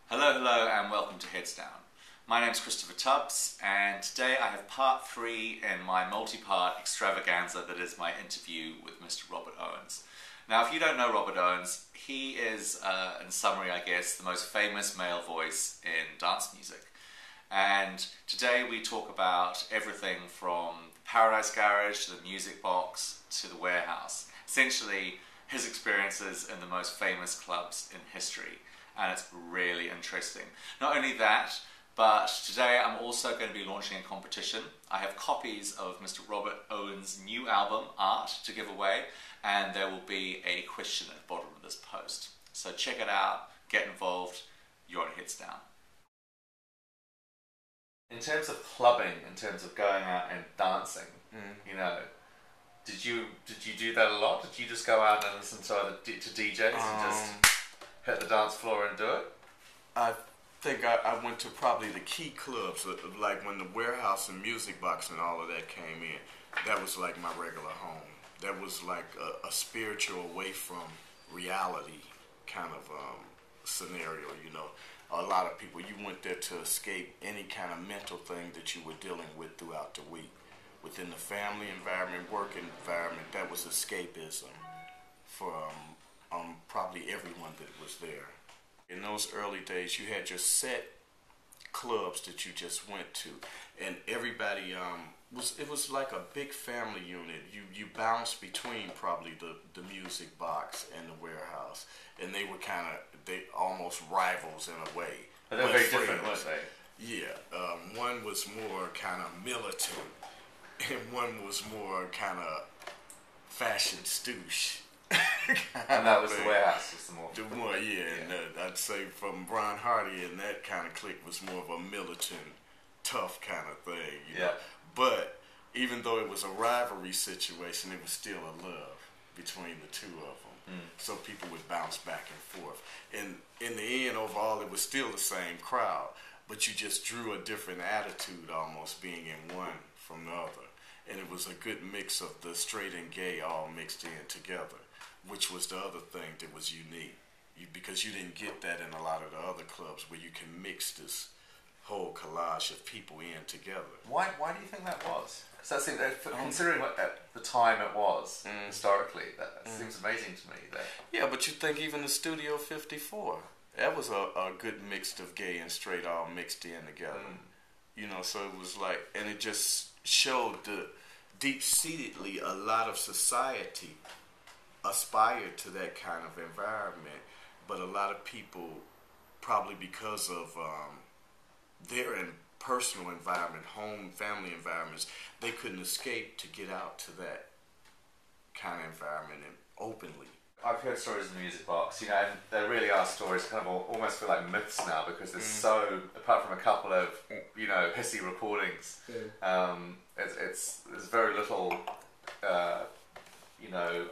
Hello, hello, and welcome to Heads Down. My name's Christopher Tubbs, and today I have part 3 in my multi-part extravaganza that is my interview with Mr. Robert Owens. Now, if you don't know Robert Owens, he is, in summary, I guess, the most famous male voice in dance music. And today we talk about everything from the Paradise Garage to the Music Box to the Warehouse. Essentially, his experiences in the most famous clubs in history. And it's really interesting. Not only that, but today I'm also going to be launching a competition. I have copies of Mr. Robert Owens' new album, Art, to give away, and there will be a question at the bottom of this post. So check it out, get involved, you're on Heads Down. In terms of clubbing, in terms of going out and dancing, you know, did you do that a lot? Did you just go out and listen to DJs and just hit the dance floor and do it? I think I went to probably the key clubs, like when the Warehouse and Music Box and all of that came in. That was like my regular home. That was like a spiritual away from reality kind of scenario, you know. A lot of people, you went there to escape any kind of mental thing that you were dealing with throughout the week. Within the family environment, work environment, that was escapism for probably everyone that was there. In those early days, you had your set clubs that you just went to, and everybody it was like a big family unit. You bounced between probably the Music Box and the Warehouse, and they were they almost rivals in a way. But they were very different, weren't they? Yeah, one was more kind of militant, and one was more kind of fashion stoosh. And that was the Warehouse, was the more, yeah. And I'd say from Ron Hardy and that kind of clique was more of a militant, tough kind of thing, you know. But even though it was a rivalry situation, it was still a love between the two of them. So people would bounce back and forth. And in the end, overall, it was still the same crowd, but you just drew a different attitude almost being in one from the other. And it was a good mix of the straight and gay all mixed in together, which was the other thing that was unique, because you didn't get that in a lot of the other clubs where you can mix this whole collage of people in together. Why do you think that was? Because that seems, considering what at the time it was historically, that seems amazing to me. Yeah, but you think even the Studio 54, that was a good mix of gay and straight all mixed in together. You know, so it was like, and it just showed the deep-seatedly a lot of society aspired to that kind of environment, but a lot of people, probably because of their personal environment, home, family environments, they couldn't escape to get out to that kind of environment and openly. I've heard stories in the Music Box, you know, and there really are stories kind of almost feel like myths now, because there's so, apart from a couple of, you know, hissy recordings, there's very little, you know,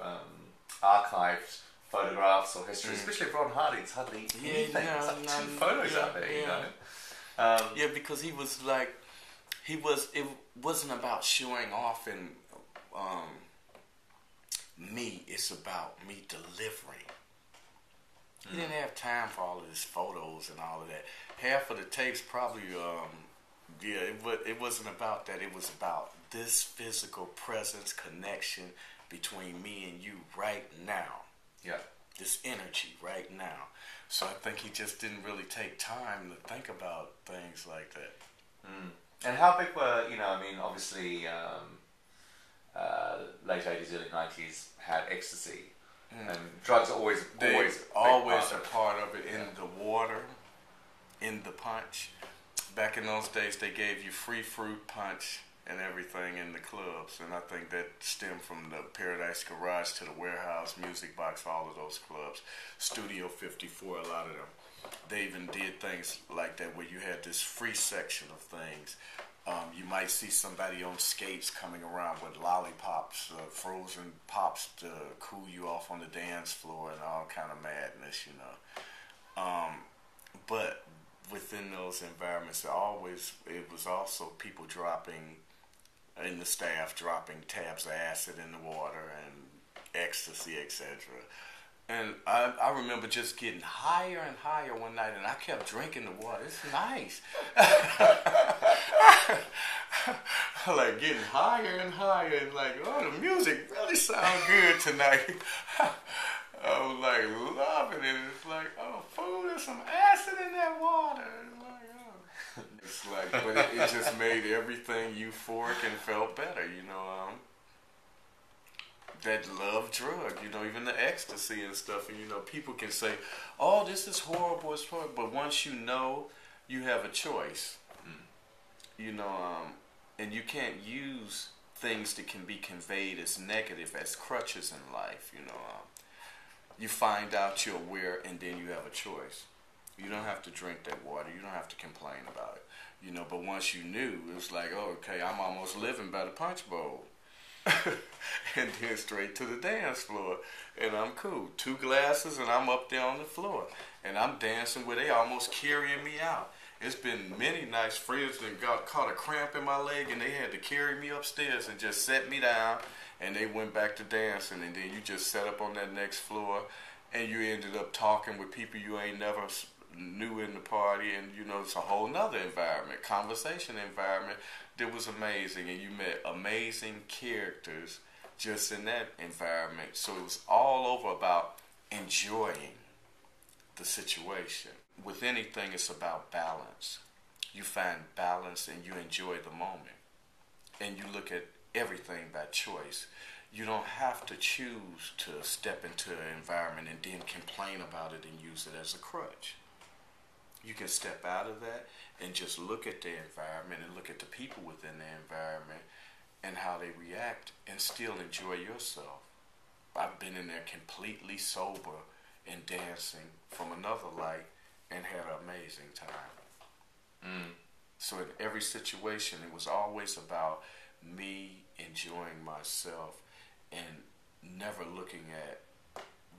archived photographs or history, especially for Ron Hardy. It's hardly anything. It's like 2 photos out there, you know. Yeah, because he was like, it wasn't about showing off and me. It's about me delivering. He didn't have time for all of his photos and all of that. Half of the tapes probably, it wasn't about that. It was about this physical presence, connection between me and you right now. Yeah. This energy right now. So I think he just didn't really take time to think about things like that. And how big were, you know, I mean, obviously, late 80s, early 90s had ecstasy. And drugs are always a part of it. In the water, in the punch. Back in those days, they gave you free fruit punch and everything in the clubs, and I think that stemmed from the Paradise Garage to the Warehouse, Music Box, all of those clubs. Studio 54, a lot of them. They even did things like that where you had this free section of things. You might see somebody on skates coming around with lollipops, frozen pops to cool you off on the dance floor and all kind of madness, you know. But within those environments, it was also people dropping, and the staff dropping tabs of acid in the water and ecstasy, etc. And I remember just getting higher and higher one night, and I kept drinking the water. It's nice. Like getting higher and higher, and like, oh, the music really sounds good tonight. I was like loving it. It's like, oh, fool, there's some acid in that water. It's like, oh. It's like, but it just made everything euphoric and felt better, you know. That love drug, you know, even the ecstasy and stuff. And, you know, people can say, oh, this is horrible, it's horrible. But once you know, you have a choice. You know, and you can't use things that can be conveyed as negative as crutches in life, you know. You find out, you're aware, and then you have a choice. You don't have to drink that water. You don't have to complain about it, you know. But once you knew, it was like, oh, okay, I'm almost living by the punch bowl. And then straight to the dance floor, and I'm cool. 2 glasses, and I'm up there on the floor, and I'm dancing where they almost carrying me out. It's been many nights friends that caught a cramp in my leg, and they had to carry me upstairs and just set me down, and they went back to dancing. And then you just set up on that next floor, and you ended up talking with people you ain't never knew in the party, and you know, it's a whole nother environment, conversation environment that was amazing, and you met amazing characters just in that environment. So it was all over about enjoying the situation. With anything, it's about balance. You find balance and you enjoy the moment, and you look at everything by choice. You don't have to choose to step into an environment and then complain about it and use it as a crutch. You can step out of that and just look at the environment and look at the people within the environment and how they react and still enjoy yourself. I've been in there completely sober and dancing from another light and had an amazing time. So in every situation, it was always about me enjoying myself and never looking at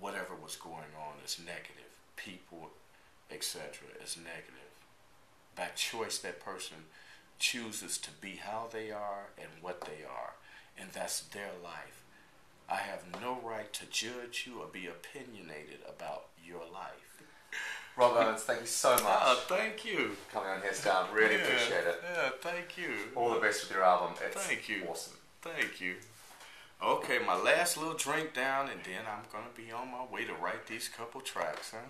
whatever was going on as negative. People, etc. as negative. By choice, that person chooses to be how they are and what they are, and that's their life. I have no right to judge you or be opinionated about your life. Robert Owens, thank you so much. Oh, thank you. Coming on Heads Down, really appreciate it. Yeah, thank you. All the best with your album. It's thank you. Awesome. Thank you. Okay, my last little drink down, and then I'm going to be on my way to write these couple tracks, huh?